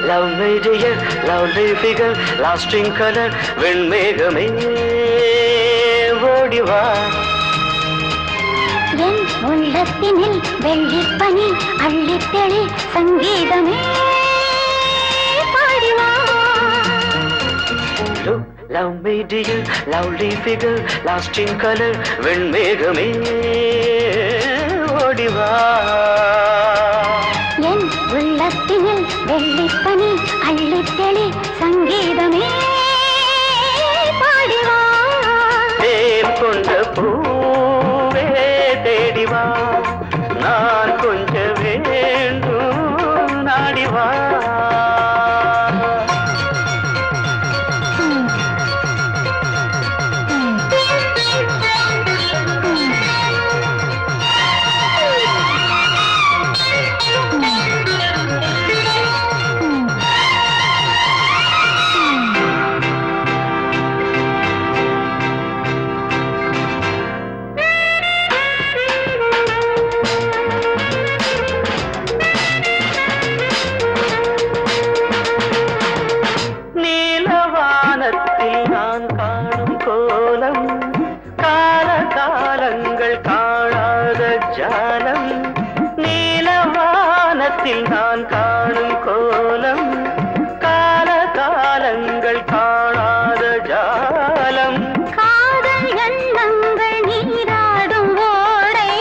love me dear, lovely figure, lasting color, வெண்மேகமே ஓடிவா. என் உள்ளத்தினில் வெள்ளிப்பனி அள்ளித்தெளி சங்கீதமே பாடிவா. Love me dear, lovely figure, lasting color, வெண்மேகமே ஓடிவா. என் உள்ளத்தினில் வெள்ளிப்பனி அள்ளித்தெளி சங்கீதமே பாடிவா. தேன் கொண்ட பூவே தேடிவா, நான் கொஞ்ச வேண்டும் நாடிவா. நான் காணும் கோலம் கால காலங்கள் காணாத ஜாலம். நீலவானத்தில் நான் காணும் கோலம் கால காலங்கள் காணாத ஜாலம். காதல் எண்ணங்கள் நீராடும் ஓடை,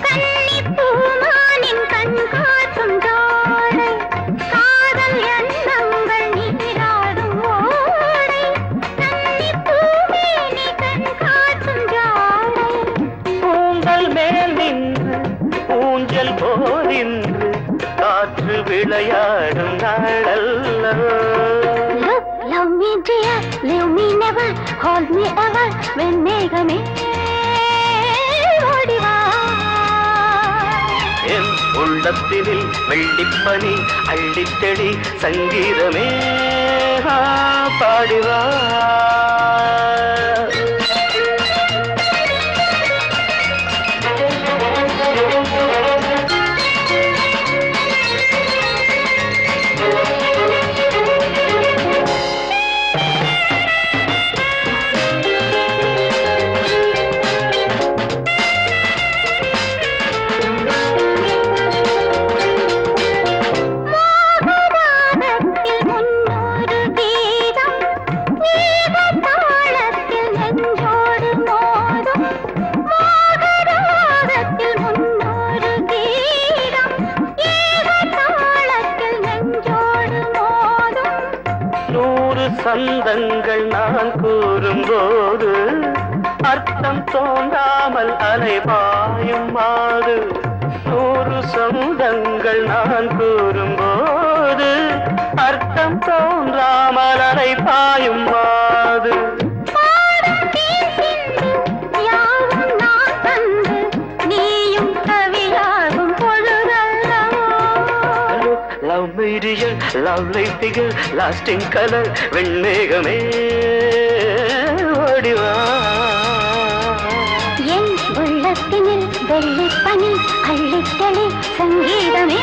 கன்னிப்பூமானின் கண் காட்டும் ஜோடை. காதல் எண்ணங்கள் நீராடும் ஓடை, கன்னிப்பூமேனி கண் காட்டும் ஜோடை. பூங்கல் மேல் நின்று ஊஞ்சல் போரின்று காற்று விளையாடும் நாளல்லவோ. Love me dear, leave me never, hold me ever, வெண்மேகமே ஓடிவா. என் உள்ளத்தினில் வெள்ளிப்பனி அள்ளித்தெளி சங்கீதமே பாடிவா. சந்தங்கள் நான் கூறும்போது அர்த்தம் தோன்றாமல் அலைபாயும் மாது. 100 சொந்தங்கள் நான் கூறும்போது அர்த்தம் தோன்றாமல் அலைபாயும் மாது. Love me dear, lovely figure, lasting color, வெண்மேகமே ஓடிவா. என் உள்ளத்தினில் வெள்ளிப்பனி அள்ளித்தெளி சங்கீதமே